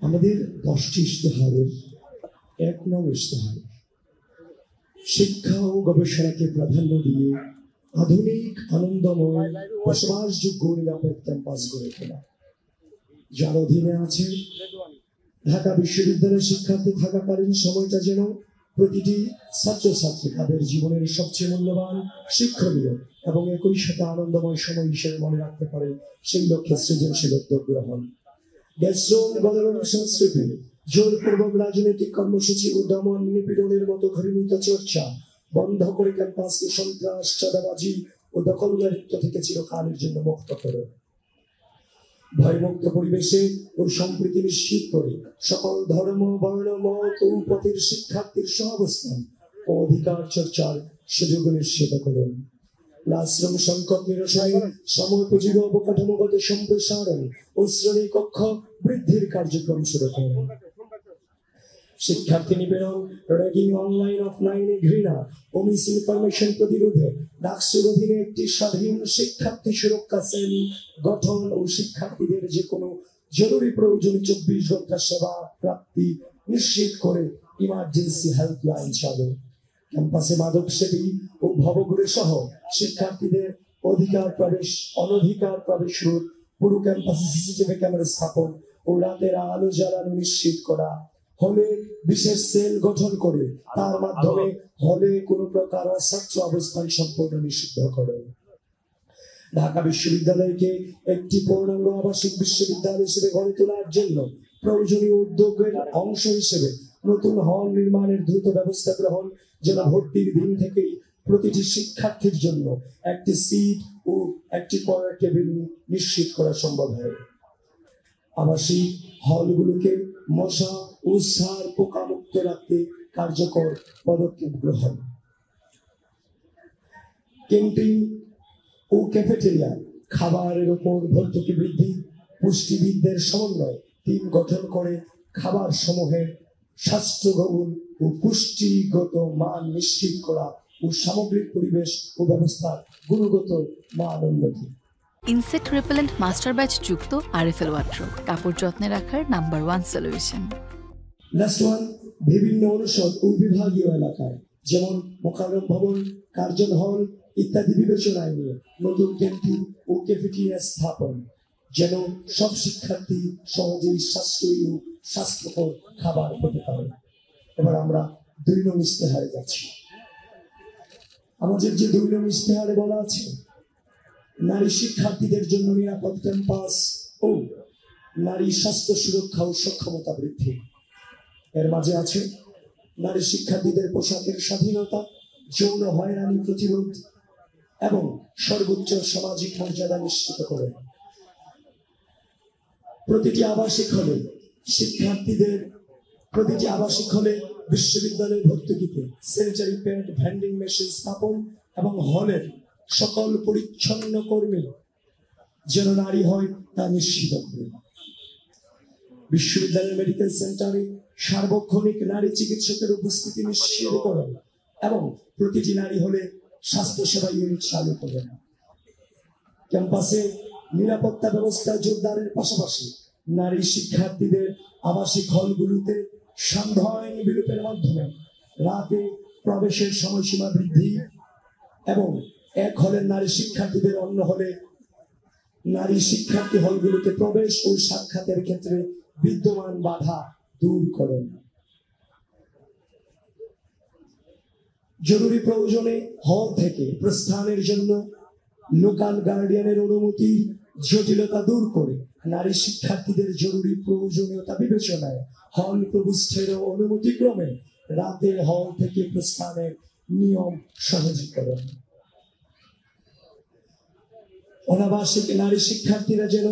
আমাদের 10টি ইশতেহারের 1 নং ইশতেহার শিক্ষা ও গবেষণাকে প্রাধান্য দিয়ে আধুনিক আনন্দময় বসবাসযোগ্য নিরাপদ ক্যাম্পাস গড়ে তোলা, যার অধীনে আছে ঢাকা বিশ্ববিদ্যালয়ের শিক্ষার্থী থাকাকালীন সময়টা যেন প্রতিটি ছাত্রছাত্রী তাদের জীবনের সবচেয়ে মূল্যবান, শিক্ষণীয় এবং একই সাথে আনন্দময় সময় হিসেবে মনে রাখতে পারে, সেই লক্ষ্যে সৃজনশীল উদ্যোগ গ্রহণ। গ্যাসরোল গণরণ সংস্কৃতি, জোরপূর্বক রাজনৈতিক কর্মসূচি ও দমন নিপীড়নের মতো ঘৃণিত চর্চা বন্ধ করে ক্যাম্পাসকে সন্ত্রাস, চাঁদাবাজি ও দখলদারিত্ব থেকে চিরকালের জন্য মুক্ত করে ভয়মুক্ত পরিবেশে ও সম্প্রীতি নিশ্চিত করে সকল ধর্ম, বর্ণ, মত ও পথের শিক্ষার্থীর সহাবস্থান ও অধিকার চর্চার সুযোগ নিশ্চিত করুন। ক্লাসরুম সংকট নিরসনে সময়োপযোগী অবকাঠামোগত সম্প্রসারণ ও শ্রেণী কক্ষ বৃদ্ধির কার্যক্রম শুরু করুন। শিক্ষার্থী নিপীড়ন, র্যাগিং, অনলাইন অফলাইনে ঘৃণা ও মিসইনফরমেশন প্রতিরোধে ডাকসুর অধীনে একটি স্বাধীন শিক্ষার্থী সুরক্ষা সেল গঠন ও শিক্ষার্থীদের যে কোনো জরুরি প্রয়োজনে 24 ঘন্টা সেবা প্রাপ্তি নিশ্চিত করে ইমার্জেন্সি হেল্পলাইন চালু। ক্যাম্পাসে মাদক সেবী ও ভবঘুরে সহ শিক্ষার্থীদের অধিকার প্রবেশ, অনধিকার প্রবেশ রোধ, পুরো ক্যাম্পাসে সিসিটিভি ক্যামেরা স্থাপন ও রাতের আলো জ্বালানো নিশ্চিত করা। হলে বিশেষ সেল গঠন করে তার মাধ্যমে হলে কোনো প্রকার অছাত্র অবস্থান সম্পূর্ণ নিষিদ্ধ করে। ঢাকা বিশ্ববিদ্যালয়কে একটি পূর্ণাঙ্গ আবাসিক বিশ্ববিদ্যালয় হিসেবে গড়ে তোলার জন্য প্রয়োজনীয় উদ্যোগের অংশ হিসেবে নতুন হল নির্মাণের দ্রুত ব্যবস্থা গ্রহণ, যেন ভর্তির দিন থেকেই প্রতিটি শিক্ষার্থীর জন্য একটি সিট ও একটি পড়ার টেবিল নিশ্চিত করা সম্ভব হয়। আবাসিক হলগুলোকে মশা ও সার পোকা মুক্ত রাখতে কার্যকর পদক্ষেপ গ্রহণ। ক্যান্টিন ও ক্যাফেটেরিয়া খাবারের উপর ভর্তুকি বৃদ্ধি, পুষ্টিবিদদের সমন্বয়ে টিম গঠন করে খাবার সমূহের স্বাস্থ্যগণ ও পুষ্টিগত মান নিশ্চিত করা ও সামগ্রিক পরিবেশ ও ব্যবস্থার গুণগত মান উন্নতি। ইনসেক্ট রিপেলেন্ট মাস্টার ব্যাচ যুক্ত আরএফএল ওয়াট্রো, কাপড় যত্নে রাখার নাম্বার 1 সলিউশন। লাস্ট ওয়ান, বিভিন্ন অনুষদ ও বিভাগীয় এলাকায় যেমন মোকাররম ভবন, কার্জন হল ইত্যাদি বিবেচনায় নিয়ে নতুন ক্যান্টিন ও ক্যাফেটেরিয়া স্থাপন, যেন সব শিক্ষার্থী সহজেই সাশ্রয়ী ও স্বাস্থ্যকর খাবার পেতে পারে। এবার আমরা 2 নং ইশতেহারে যাচ্ছি। আমাদের যে 2 নং ইশতেহারে বলা আছে নারী শিক্ষার্থীদের জন্য নিরাপদ ক্যাম্পাস ও নারী স্বাস্থ্য সুরক্ষা ও সক্ষমতা বৃদ্ধি, এর মাঝে আছে নারী শিক্ষার্থীদের পোশাকের স্বাধীনতা, যৌন হয়রানি প্রতিরোধ এবং সর্বোচ্চ সামাজিক মর্যাদা নিশ্চিত করে। প্রতিটি আবাসিক হলে বিশ্ববিদ্যালয়ের ভর্তুকিতে স্যানিটারি প্যাড, ভেন্ডিং মেশিন স্থাপন এবং হলের সকল পরিচ্ছন্ন কর্মী যেন নারী হয় তা নিশ্চিত করে। বিশ্ববিদ্যালয়ের মেডিকেল সেন্টারে সার্বক্ষণিক নারী চিকিৎসকের উপস্থিতি নিশ্চিত করেন এবং প্রতিটি নারী হলে স্বাস্থ্যসেবা ইউনিট চালু করেন। ক্যাম্পাসে নিরাপত্তা ব্যবস্থা জোরদারের পাশাপাশি নারী শিক্ষার্থীদের আবাসিক হলগুলোতে সান্ধ্য বিলোপের মাধ্যমে রাতে প্রবেশের সময়সীমা বৃদ্ধি এবং এক হলের নারী শিক্ষার্থীদের অন্য হলে নারী শিক্ষার্থী হলগুলোতে প্রবেশ ও সাক্ষাতের ক্ষেত্রে বিদ্যমান বাধা দূর করেন। জরুরি প্রয়োজনে হল থেকে প্রস্থানের জন্য লোকাল গার্ডিয়ানের অনুমতি জটিলতা দূর করে নারী শিক্ষার্থীদের জরুরি প্রয়োজনীয়তা বিবেচনায় হল প্রবিষ্টের অনুমতি ক্রমে রাতে হল থেকে প্রস্থানের নিয়ম সহজীকরণ। অনাবাসিক নারী শিক্ষার্থীরা যেন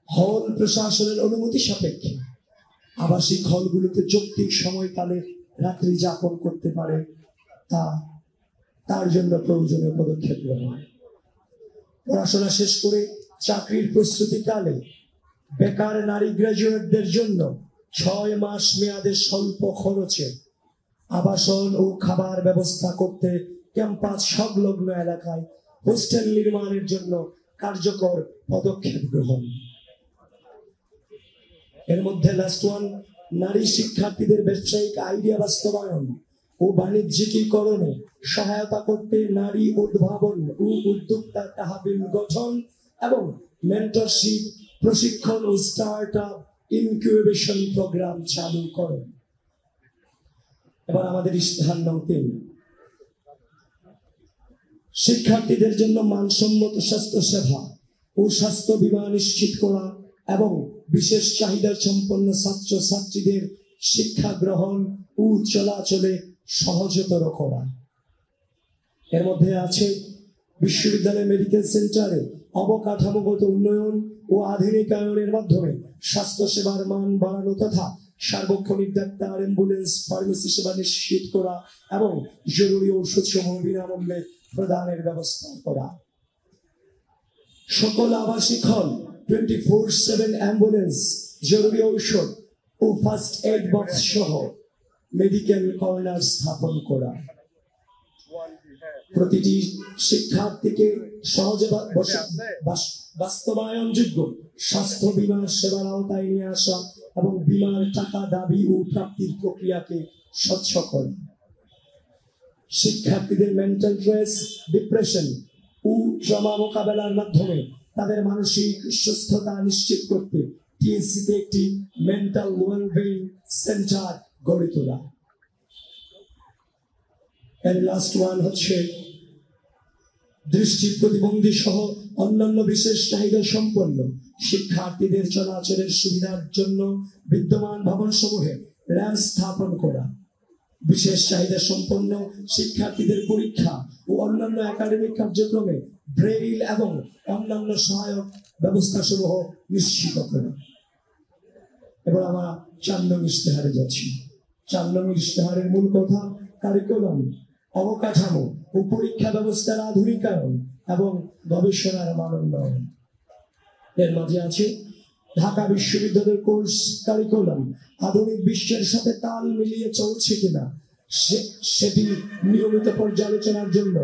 হল প্রশাসনের অনুমতি সাপেক্ষে আবাসিক হলগুলোতে যৌক্তিক সময়কালে রাত্রি যাপন করতে পারে, তার জন্য প্রয়োজনীয় পদক্ষেপ গ্রহণ। পড়াশোনা শেষ করে চাকরির প্রস্তুতিকালে বেকার নারী গ্রাজুয়েটদের জন্য 6 মাস মেয়াদে স্বল্প খরচে আবাসন ও খাবার ব্যবস্থা করতে ক্যাম্পাস সংলগ্ন এলাকায় হোস্টেল নির্মাণের জন্য কার্যকর পদক্ষেপ গ্রহণ। এর মধ্যে লাস্ট ওয়ান, নারী শিক্ষার্থীদের ব্যবসায়িক আইডিয়া বাস্তবায়ন ও বাণিজ্যিকীকরণে সহায়তা করতে নারী উদ্ভাবন ও উদ্যোক্তা তহবিল গঠন এবং মেন্টরশিপ প্রশিক্ষণ ও স্টার্ট আপ ইনকিউবেশন প্রোগ্রাম চালু করেন। এবার আমাদের ইশতেহার নং 3, শিক্ষার্থীদের জন্য মানসম্মত স্বাস্থ্য সেবা ও স্বাস্থ্য বীমা নিশ্চিত করা এবং বিশেষ চাহিদা সম্পন্ন ছাত্র ছাত্রীদের শিক্ষা গ্রহণ ও চলাচলে সহজতর করা। এর মধ্যে আছে বিশ্ববিদ্যালয় মেডিকেল সেন্টারে অবকাঠামোগত উন্নয়ন ও আধুনিকায়নের মাধ্যমে স্বাস্থ্য সেবার মান বাড়ানো তথা সার্বক্ষণিক ডাক্তার, অ্যাম্বুলেন্স, ফার্মেসি সেবা নিশ্চিত করা এবং জরুরি ঔষধ সমূহ বিনামূল্যে প্রদানের ব্যবস্থা করা। সকল আবাসিক হল 24/7 অ্যাম্বুলেন্স, জরুরি ঔষধ ও ফার্স্ট এড বক্স সহ মেডিকেল কর্নার স্থাপন করা। প্রতিটি শিক্ষার্থীকে সহজে বাস্তবায়নযোগ্য স্বাস্থ্য বীমা সেবার আওতায় নিয়ে আসা এবং বীমার টাকা দাবি ও প্রাপ্তির প্রক্রিয়াকে স্বচ্ছ করা। শিক্ষার্থীদের মেন্টাল স্ট্রেস, ডিপ্রেশন ও ট্রমা মোকাবেলার মাধ্যমে তাদের মানসিক সুস্থতা নিশ্চিত করতে টিএসসিতে একটি মেন্টাল ওয়েলবিং সেন্টার গড়ে তোলা। এর লাস্ট ওয়ান হচ্ছে দৃষ্টি প্রতিবন্ধী সহ অন্যান্য বিশেষ চাহিদা সম্পন্ন শিক্ষার্থীদের চলাচলের সুবিধার জন্য বিদ্যমান ভবন সমূহে র্যাম্প স্থাপন করা। বিশেষ চাহিদা সম্পন্ন শিক্ষার্থীদের পরীক্ষা ও অন্যান্য একাডেমিক কার্যক্রমে ব্রেইল এবং অন্যান্য সহায়ক ব্যবস্থা সমূহ নিশ্চিত করা। এবার আমরা 4 নং ইশতেহারে যাচ্ছি। 4 নং ইশতেহারের মূল কথা কারিকুলাম, অবকাঠামো ও পরীক্ষা ব্যবস্থার আধুনিকায়ন এবং গবেষণার মানোন্নয়ন। এর মাঝে আছে ঢাকা বিশ্ববিদ্যালয়ের কোর্স কারিকুলাম আধুনিক বিশ্বের সাথে তাল মিলিয়ে চলছে কিনা সেটি নিয়মিত পর্যালোচনার জন্য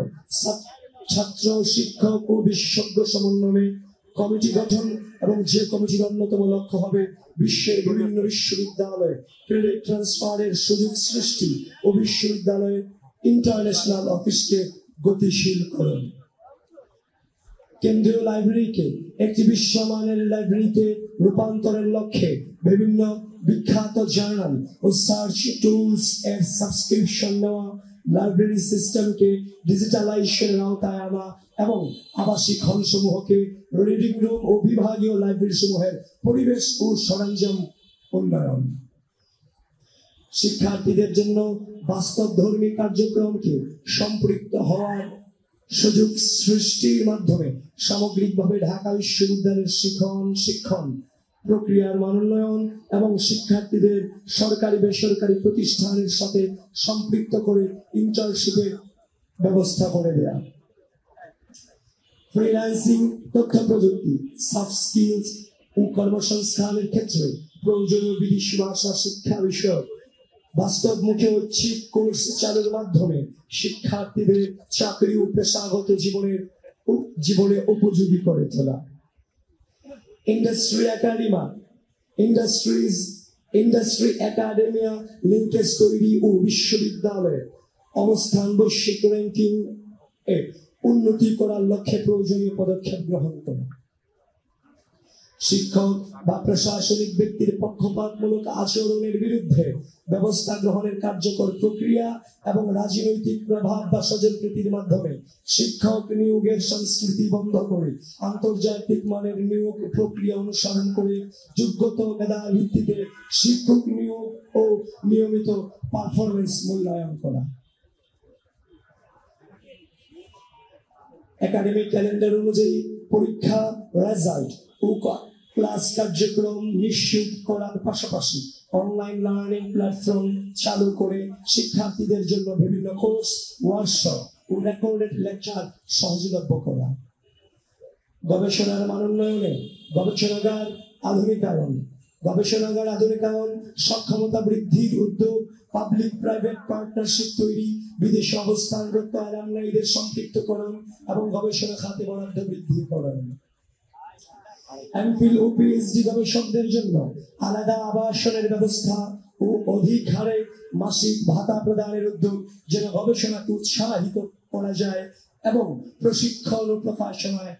ছাত্র, শিক্ষক ও বিশেষজ্ঞ সমন্বয়ে কমিটি গঠন এবং যে কমিটির অন্যতম লক্ষ্য হবে বিশ্বের বিভিন্ন বিশ্ববিদ্যালয়ে ক্রেডিট ট্রান্সফারের সুযোগ সৃষ্টি ও বিশ্ববিদ্যালয়ে ইন্টারন্যাশনাল অফিসকে গতিশীল করুন। কেন্দ্রীয় লাইব্রেরিকে একটি বিশ্বমানের লাইব্রেরিতে রূপান্তরের লক্ষ্যে বিভিন্ন বিখ্যাত জার্নাল ও সার্চ টুলস এর সাবস্ক্রিপশন নেওয়া, লাইব্রেরি সিস্টেমকে ডিজিটালাইজেশনের আওতায় আনা এবং আবাসিক হল সমূহকে রিডিং রুম ও বিভাগীয় লাইব্রেরি সমূহের পরিবেশ ও সরঞ্জাম উন্নয়ন। শিক্ষার্থীদের জন্য বাস্তবধর্মী কার্যক্রমকে সম্পৃক্ত হওয়ার সুযোগ সৃষ্টির মাধ্যমে সামগ্রিকভাবে ঢাকা বিশ্ববিদ্যালয়ের শিক্ষণ প্রক্রিয়ার মানোন্নয়ন এবং শিক্ষার্থীদের সরকারি বেসরকারি প্রতিষ্ঠানের সাথে সম্পৃক্ত করে ইন্টার্নশিপের ব্যবস্থা করে দেয়া। ফ্রিল্যান্সিং, তথ্য প্রযুক্তি, সফট স্কিলস ও কর্মসংস্থানের ক্ষেত্রে প্রয়োজনীয় বিদেশি ভাষা শিক্ষা বিষয়ক বাস্তবমুখী ঐচ্ছিক কোর্স চালুর মাধ্যমে শিক্ষার্থীদের চাকরি ও পেশাগত জীবনে উপযোগী করে তোলা। ইন্ডাস্ট্রি একাডেমিয়া লিঙ্কেজ তৈরি ও বিশ্ববিদ্যালয়ে অবস্থান বৈশ্বিক র্যাঙ্কিং এ উন্নতি করার লক্ষ্যে প্রয়োজনীয় পদক্ষেপ গ্রহণ করা। শিক্ষক বা প্রশাসনিক ব্যক্তির পক্ষপাতমূলক আচরণের বিরুদ্ধে ব্যবস্থা গ্রহণের কার্যকর প্রক্রিয়া এবং রাজনৈতিক প্রভাব বা স্বজনপ্রীতির মাধ্যমে শিক্ষক নিয়োগের সংস্কৃতি বন্ধ করে আন্তর্জাতিক মানের নিয়োগ প্রক্রিয়া অনুসরণ করে যোগ্যতা মেধার ভিত্তিতে শিক্ষক নিয়োগ ও নিয়মিত পারফরমেন্স মূল্যায়ন করা। একাডেমিক ক্যালেন্ডার অনুযায়ী পরীক্ষা রেজাল্ট ও ক্লাস কার্যক্রম নিশ্চিত করার পাশাপাশি অনলাইন লার্নিং প্ল্যাটফর্ম চালু করে শিক্ষার্থীদের জন্য বিভিন্ন কোর্স, ওয়ার্কশপ ও রেকর্ডেড লেকচার সহজলভ্য করা। গবেষণার মানোন্নয়নে গবেষণাগার আধুনিকায়ন, সক্ষমতা বৃদ্ধির উদ্যোগ, পাবলিক প্রাইভেট পার্টনারশিপ তৈরি, বিদেশে অবস্থানরত অ্যালামনাইদের সম্পৃক্তকরণ এবং গবেষণা খাতে বরাদ্দ বৃদ্ধিকরণ। এমফিল ও পিএইচডি গবেষকদের জন্য আলাদা আবাসনের ব্যবস্থা ও অধিক হারে মাসিক ভাতা প্রদানের উদ্যোগ যেন গবেষণাকে উৎসাহিত করা যায় এবং প্রশিক্ষণ ও প্রকাশনায়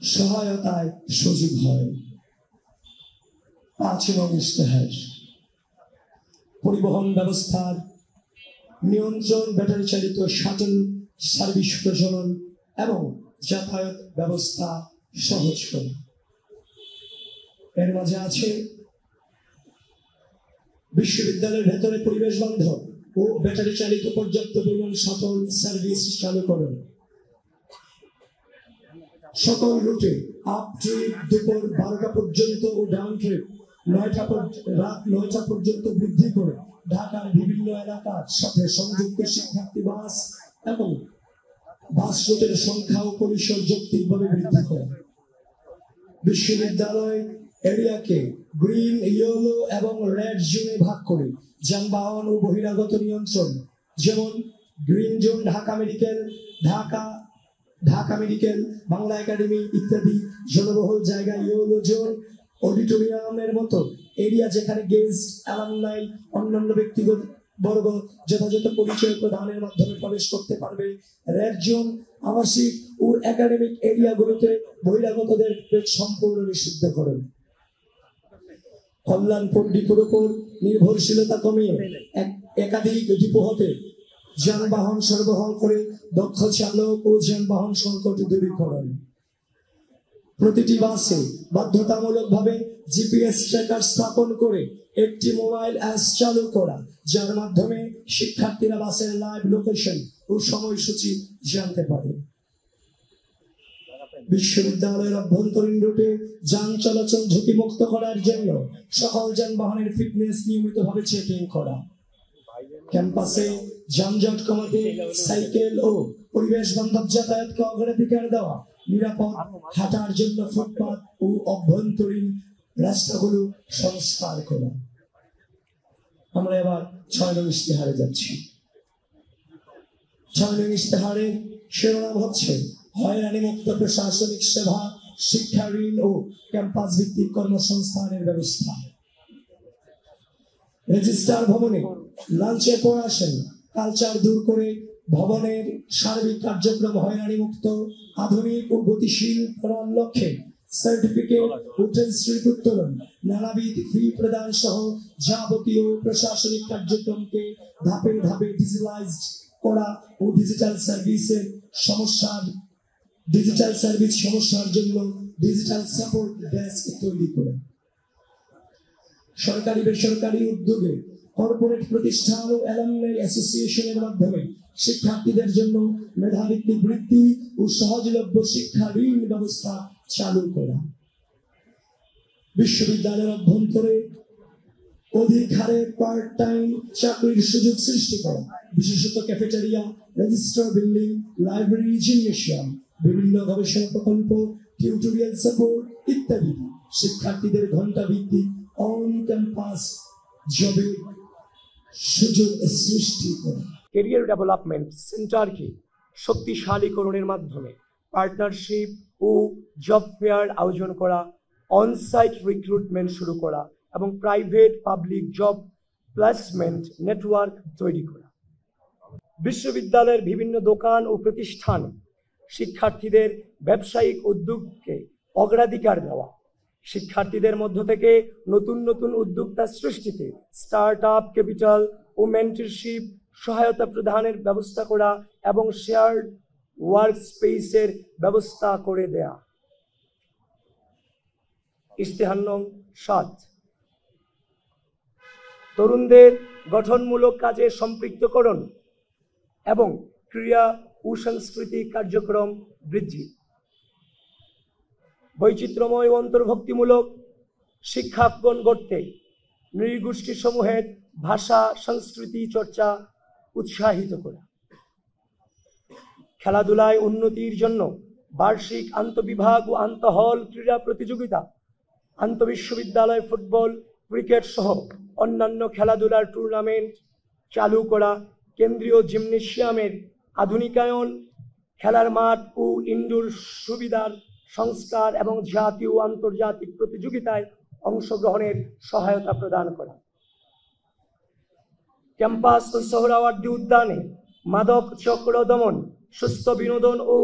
সহায়তায় সুযোগ হয়। 5 নং ইশতেহার পরিবহন ব্যবস্থার নিয়ন্ত্রণ, ব্যাটারি চালিত শাটল সার্ভিস প্রচলন এবং যাতায়াত ব্যবস্থা সহজ করা। এর মাঝে আছে বিশ্ববিদ্যালয়ের ভেতরে পরিবেশ বান্ধব ও ব্যাটারি চালিত পর্যাপ্ত পরিমাণ শাটল সার্ভিস চালু করুন। সকল রুটে আপ ট্রিপ দুপুর 12টা পর্যন্ত ও ডাউন ট্রিপ রাত 9টা পর্যন্ত বৃদ্ধি করে ঢাকার বিভিন্ন এলাকার সাথে সংযুক্ত শিক্ষার্থী বাস এবং বাস রুটের সংখ্যা ও পরিসর যৌক্তিকভাবে বৃদ্ধি করে। বিশ্ববিদ্যালয় এরিয়াকে গ্রিন, ইয়েলো এবং রেড জোনে ভাগ করে যানবাহন ও বহিরাগত নিয়ন্ত্রণ, যেমন green zone Dhaka medical, Bangla academy ইত্যাদি জনবহুল জায়গা, ইয়েলো জোন অডিটোরিয়ামের মতো এরিয়া যেখানে গেস্ট, অ্যালামনাই, অন্যান্য ব্যক্তিগত বর্গ যথাযথ পরিচয় প্রদানের মাধ্যমে প্রবেশ করতে পারবে। রেড জোন আবাসিক ও একাডেমিক এরিয়াগুলোতে বহিরাগতদের সম্পূর্ণ নিষিদ্ধ করবে। কল্যাণপুর ডিপোর উপর নির্ভরশীলতা কমিয়ে একাধিক ডিপো হতে যানবাহন সরবরাহ করে দক্ষ চালক ও যানবাহন সংকট দূরীকরণ। প্রতিটি বাসে বাধ্যতামূলকভাবে জিপিএস ট্র্যাকার স্থাপন করে একটি মোবাইল অ্যাপ চালু করা, যার মাধ্যমে শিক্ষার্থীরা বাসের লাইভ লোকেশন ও সময়সূচি জানতে পারে। বিশ্ববিদ্যালয়ের অভ্যন্তরীণ রুটে যান চলাচল ঝুঁকিমুক্ত করার জন্য সকল যানবাহনের ফিটনেস নিয়মিতভাবে চেকিং করা। ক্যাম্পাসে যানজট কমাতে সাইকেল ও পরিবেশ বান্ধব যাতায়াতকে অগ্রাধিকার দেওয়া, নিরাপদ হাঁটার জন্য ফুটপাত ও অভ্যন্তরীণ রাস্তাগুলো সংস্কার করা। আমরা এবার 6 নং ইশতেহারে যাচ্ছি। 6 নং ইশতেহারের শিরোনাম হচ্ছে হয়রানি মুক্ত প্রশাসনিক সেবা, শিক্ষা, ঋণ ও ক্যাম্পাস ভিত্তিক কর্মসংস্থানের ব্যবস্থা। রেজিস্ট্রার ভবনে লাঞ্চের পর আসেন, কালচার দূর করে ভবনের সার্বিক কার্যক্রম হয়রানি মুক্ত, আধুনিক ও গতিশীল করার লক্ষ্যে সার্টিফিকেট ও ট্রান্সক্রিপ্ট উত্তোলন, নানাবিধ ফি প্রদান সহ যাবতীয় প্রশাসনিক কার্যক্রমকে ধাপে ধাপে ডিজিটালাইজড করা ও ডিজিটাল সার্ভিস সমস্যার জন্য ডিজিটাল সাপোর্ট ডেস্ক তৈরি করা। সরকারি বেসরকারি উদ্যোগে কর্পোরেট প্রতিষ্ঠান ও অ্যালামনাই অ্যাসোসিয়েশনের মাধ্যমে শিক্ষার্থীদের জন্য মেধাভিত্তিক বৃত্তি ও সহজলভ্য শিক্ষা ঋণ ব্যবস্থা চালু করা। বিশ্ববিদ্যালয়ের অভ্যন্তরে অধিক হারে পার্ট টাইম চাকরির সুযোগ সৃষ্টি করা, বিশেষত cafeteria, registrar building, library, gymnasium, বিভিন্ন গবেষণা প্রকল্প, টিউটোরিয়াল সাপোর্ট ইত্যাদি শিক্ষার্থীদের ঘন্টা ভিত্তিক অন ক্যাম্পাস জবের সুযোগ সৃষ্টি করা। ক্যারিয়ার ডেভেলপমেন্ট সেন্টারকে শক্তিশালীকরণের মাধ্যমে পার্টনারশিপ ও জব ফেয়ার আয়োজন করা, অনসাইট রিক্রুটমেন্ট শুরু করা এবং private public job placement network তৈরি করা। বিশ্ববিদ্যালয়ের বিভিন্ন দোকান ও প্রতিষ্ঠানে শিক্ষার্থীদের ব্যবসায়িক উদ্যোগকে অগ্রাধিকার দেওয়া, শিক্ষার্থীদের মধ্য থেকে নতুন নতুন উদ্যোক্তা সৃষ্টিতে স্টার্ট আপ ক্যাপিটাল ও মেন্টরশিপ সহায়তা প্রদানের ব্যবস্থা করা এবং শেয়ার্ড ওয়ার্ক স্পেসের ব্যবস্থা করে দেয়া। ইশতেহার নং 7, তরুণদের গঠনমূলক কাজে সম্পৃক্তকরণ এবং ক্রীড়া ও সাংস্কৃতিক কার্যক্রম বৃদ্ধি। বৈচিত্র্যময় অন্তর্ভুক্তিমূলক শিক্ষাঙ্গন গড়তে নৃগোষ্ঠী সমূহের ভাষা সংস্কৃতি চর্চা উৎসাহিত করা। খেলাধুলায় উন্নতির জন্য বার্ষিক আন্তঃবিভাগ ও আন্তঃহল ক্রীড়া প্রতিযোগিতা, আন্তঃবিশ্ববিদ্যালয় ফুটবল, ক্রিকেট সহ অন্যান্য খেলাধুলার টুর্নামেন্ট চালু করা। কেন্দ্রীয় জিমনেশিয়ামের আধুনিকায়ন, খেলার মাঠ ও ইনডোর সুবিধার সংস্কার এবং জাতীয় ও আন্তর্জাতিক প্রতিযোগিতায় অংশগ্রহণের সহায়তা প্রদান করা। ক্যাম্পাস ও সোহরাওয়ার্দী উদ্যানে মাদক চক্র দমন, সুস্থ বিনোদন ও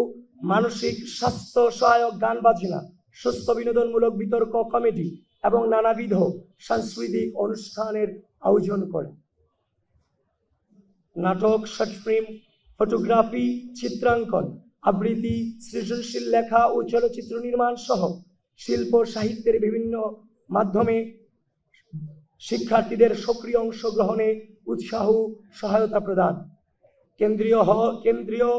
মানসিক স্বাস্থ্য সহায়ক গান বাজনা, সুস্থ বিনোদনমূলক বিতর্ক কমেডি এবং নানাবিধ সাংস্কৃতিক অনুষ্ঠানের আয়োজন করে। নাটক, শর্ট ফিল্ম, ফটোগ্রাফি, চিত্রাঙ্কন, আবৃত্তি, সৃজনশীল লেখা ও চলচ্চিত্র নির্মাণ সহ শিল্প সাহিত্যের বিভিন্ন মাধ্যমে শিক্ষার্থীদের সক্রিয় অংশগ্রহণে উৎসাহ সহায়তা প্রদান। কেন্দ্রীয়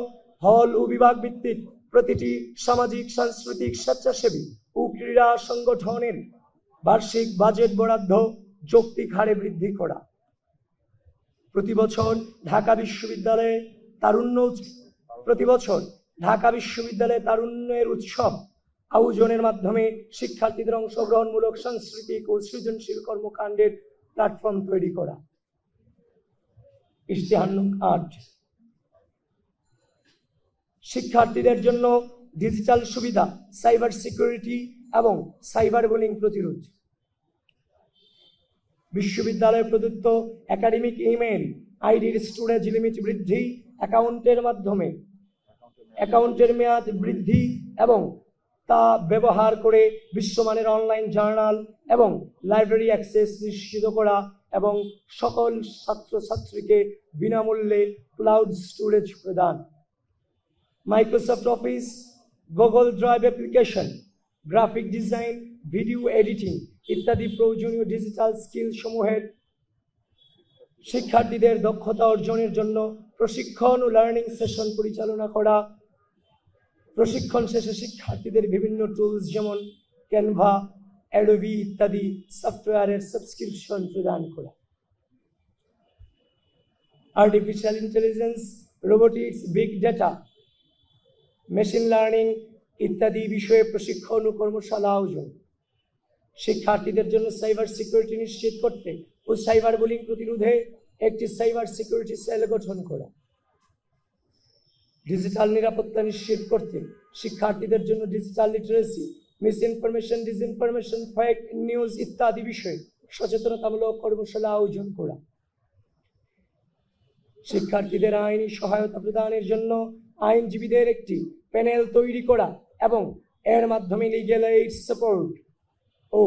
হল ও বিভাগ ভিত্তিক প্রতিটি সামাজিক, সাংস্কৃতিক, স্বেচ্ছাসেবী ও ক্রীড়া সংগঠনের বার্ষিক বাজেট বরাদ্দ যৌক্তিক হারে বৃদ্ধি করা। প্রতি বছর ঢাকা বিশ্ববিদ্যালয়ে তারুণ্যের উৎসব আয়োজনের মাধ্যমে শিক্ষার্থীদের অংশগ্রহণমূলক সাংস্কৃতিক ও সৃজনশীল কর্মকাণ্ডের প্ল্যাটফর্ম তৈরি করা। ইশতেহার নং ৮, শিক্ষার্থীদের জন্য ডিজিটাল সুবিধা, সাইবার সিকিউরিটি এবং সাইবার বুলিং প্রতিরোধ। বিশ্ববিদ্যালয় প্রদত্ত একাডেমিক ইমেইল আইডির স্টোরেজ লিমিট বৃদ্ধি, অ্যাকাউন্টের মেয়াদ বৃদ্ধি এবং তা ব্যবহার করে বিশ্বমানের অনলাইন জার্নাল এবং লাইব্রেরি অ্যাক্সেস নিশ্চিত করা এবং সকল ছাত্রছাত্রীকে বিনামূল্যে ক্লাউড স্টোরেজ প্রদান। Microsoft office, Google drive application, graphic design, video editing ইত্যাদি প্রয়োজনীয় ডিজিটাল স্কিল সমূহের শিক্ষার্থীদের দক্ষতা অর্জনের জন্য প্রশিক্ষণ ও লার্নিং সেশন পরিচালনা করা। প্রশিক্ষণ শেষে শিক্ষার্থীদের বিভিন্ন টুলস যেমন ক্যানভা, অ্যাডোবি ইত্যাদি সফটওয়্যারের সাবস্ক্রিপশন প্রদান করা। Artificial intelligence, robotics, big data, machine learning ইত্যাদি বিষয়ে প্রশিক্ষণ ও কর্মশালা আয়োজন। শিক্ষার্থীদের জন্য সাইবার সিকিউরিটি নিশ্চিত করতে ও সাইবার বুলিং প্রতিরোধে একটি সাইবার সিকিউরিটি সেল গঠন করা। ডিজিটাল নিরাপত্তা নিশ্চিত করতে শিক্ষার্থীদের জন্য digital literacy, misinformation, disinformation, fake news ইত্যাদি বিষয়ে সচেতনতামূলক কর্মশালা আয়োজন করা। শিক্ষার্থীদের আইনি সহায়তা প্রদানের জন্য আইনজীবীদের একটি প্যানেল তৈরি করা এবং এর মাধ্যমে লিগ্যাল এইড সাপোর্ট ও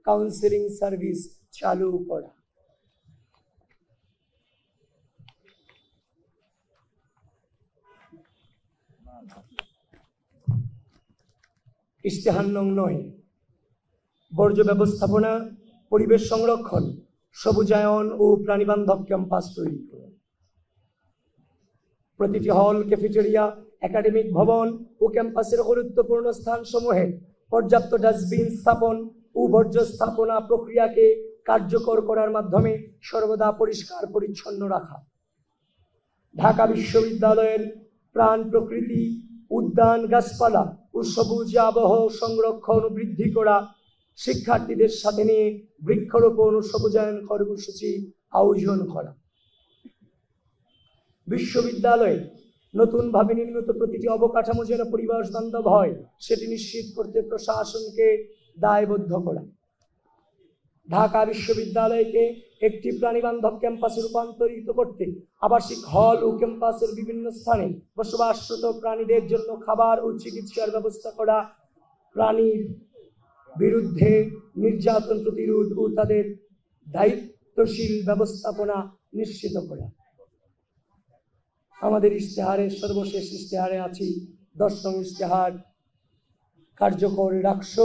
কাউন্সেলিং সার্ভিস চালু করা। ইশতেহার নং ৯, বর্জ্য ব্যবস্থাপনা, পরিবেশ সংরক্ষণ, সবুজায়ন ও প্রাণীবান্ধব ক্যাম্পাস তৈরি করা। প্রতিটি হল, ক্যাফেটেরিয়া, একাডেমিক ভবন ও ক্যাম্পাসের গুরুত্বপূর্ণ স্থানসমূহে পর্যাপ্ত ডাস্টবিন স্থাপন ও বর্জ্য স্থাপনা প্রক্রিয়াকে কার্যকর করার মাধ্যমে সর্বদা পরিষ্কার পরিচ্ছন্ন রাখা। ঢাকা বিশ্ববিদ্যালয়ের প্রাণ প্রকৃতি, উদ্যান, গাছপালা ও সবুজ আবহ সংরক্ষণ ও বৃদ্ধি করা। শিক্ষার্থীদের সাথে নিয়ে বৃক্ষরোপণ ও সবুজায়ন কর্মসূচি আয়োজন করা। বিশ্ববিদ্যালয়ে নতুনভাবে নির্মিত প্রতিটি অবকাঠামো যেন পরিবেশ বান্ধব হয় সেটি নিশ্চিত করতে প্রশাসনকে দায়বদ্ধ করা। ঢাকা বিশ্ববিদ্যালয়কে একটি প্রাণীবান্ধব ক্যাম্পাসে রূপান্তরিত করতে আবাসিক হল ও ক্যাম্পাসের বিভিন্ন স্থানে বসবাসরত প্রাণীদের জন্য খাবার ও চিকিৎসার ব্যবস্থা করা। প্রাণীর বিরুদ্ধে নির্যাতন প্রতিরোধ ও তাদের দায়িত্বশীল ব্যবস্থাপনা নিশ্চিত করা। আমাদের ইশতেহারের সর্বশেষ ইশতেহারে আছি 10 নং ইশতেহার, কার্যকর রাষ্ট্র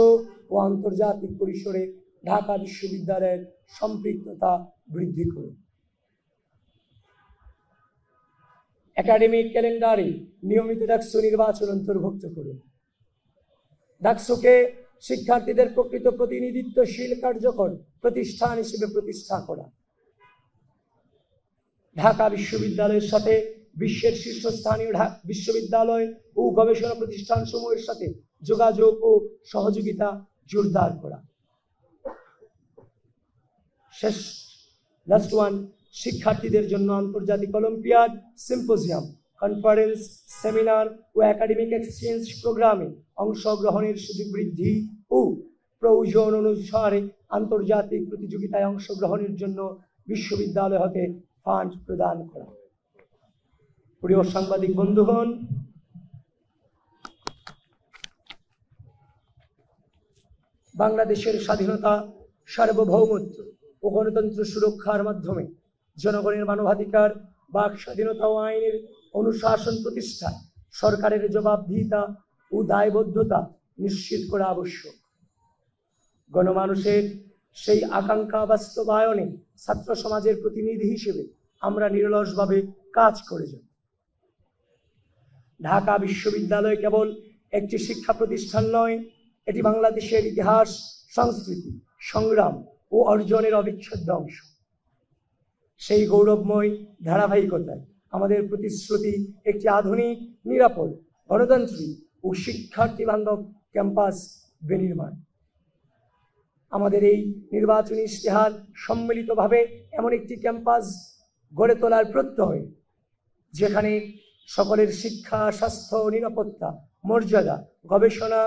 ও আন্তর্জাতিক পরিসরে ঢাকা বিশ্ববিদ্যালয়ের সম্পৃক্ততা বৃদ্ধি করুন। একাডেমিক ক্যালেন্ডারে নিয়মিত ডাকসু নির্বাচন অন্তর্ভুক্ত করুন। ডাকসুকে শিক্ষার্থীদের প্রকৃত প্রতিনিধিত্বশীল কার্যকর প্রতিষ্ঠান হিসেবে প্রতিষ্ঠা করা। ঢাকা বিশ্ববিদ্যালয়ের সাথে বিশ্বের শীর্ষস্থানীয় বিশ্ববিদ্যালয় ও গবেষণা প্রতিষ্ঠানসমূহের সাথে যোগাযোগ ও সহযোগিতা জোরদার করা। শেষ লাস্ট ওয়ান, শিক্ষার্থীদের জন্য আন্তর্জাতিক অলিম্পিয়াড, সিম্পোজিয়াম, কনফারেন্স, সেমিনার ও একাডেমিক এক্সচেঞ্জ প্রোগ্রামে অংশগ্রহণের সুযোগ বৃদ্ধি ও প্রয়োজন অনুসারে আন্তর্জাতিক প্রতিযোগিতায় অংশগ্রহণের জন্য বিশ্ববিদ্যালয় হতে ফান্ড প্রদান করা। প্রিয় সাংবাদিক বন্ধুগণ, বাংলাদেশের স্বাধীনতা, সার্বভৌমত্ব ও গণতন্ত্র সুরক্ষার মাধ্যমে জনগণের মানবাধিকার, বাক স্বাধীনতা ও আইনের অনুশাসন প্রতিষ্ঠায় সরকারের জবাবদিহিতা ও দায়বদ্ধতা নিশ্চিত করা আবশ্যক। গণমানুষের সেই আকাঙ্ক্ষা বাস্তবায়নে ছাত্র সমাজের প্রতিনিধি হিসেবে আমরা নিরলসভাবে কাজ করে যাব। ঢাকা বিশ্ববিদ্যালয় কেবল একটি শিক্ষা প্রতিষ্ঠান নয়, এটি বাংলাদেশের ইতিহাস, সংস্কৃতি, সংগ্রাম ও অর্জনের অবিচ্ছেদ্য অংশ। সেই গৌরবময় ধারাবাহিকতায় আমাদের প্রতিশ্রুতি একটি আধুনিক, নিরাপদ, গণতান্ত্রিক ও শিক্ষার্থী বান্ধব ক্যাম্পাস বিনির্মাণ। আমাদের এই নির্বাচনী ইশতেহার সম্মিলিতভাবে এমন একটি ক্যাম্পাস গড়ে তোলার প্রত্যয়, যেখানে সকলের শিক্ষা, স্বাস্থ্য, নিরাপত্তা, মর্যাদা, গবেষণা,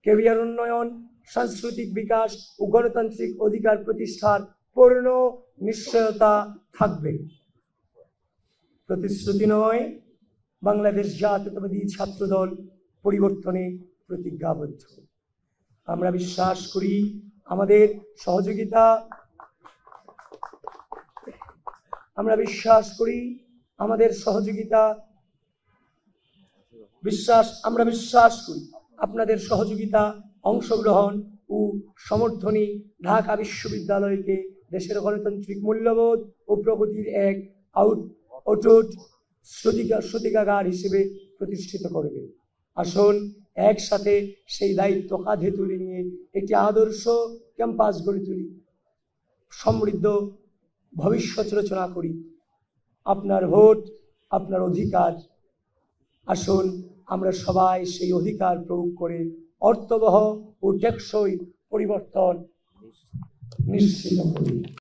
ক্যারিয়ার উন্নয়ন, সাংস্কৃতিক বিকাশ ও গণতান্ত্রিক অধিকার প্রতিষ্ঠার পূর্ণ নিশ্চয়তা থাকবে। প্রতিশ্রুতি নয়, বাংলাদেশ জাতীয়তাবাদী ছাত্রদল পরিবর্তনে প্রতিজ্ঞাবদ্ধ। আমরা বিশ্বাস করি আমাদের সহযোগিতা আপনাদের সহযোগিতা, অংশগ্রহণ ও সমর্থনই ঢাকা বিশ্ববিদ্যালয়কে দেশের গণতান্ত্রিক মূল্যবোধ ও প্রগতির এক অটুট সূতিকাগার হিসেবে প্রতিষ্ঠিত করবে। আসুন একসাথে সেই দায়িত্ব কাঁধে তুলে নিয়ে একটি আদর্শ ক্যাম্পাস গড়ে তুলি, সমৃদ্ধ ভবিষ্যৎ রচনা করি। আপনার ভোট, আপনার অধিকার। আসুন আমরা সবাই সেই অধিকার প্রয়োগ করে অর্থবহ ও টেকসই পরিবর্তন নিশ্চিত করি।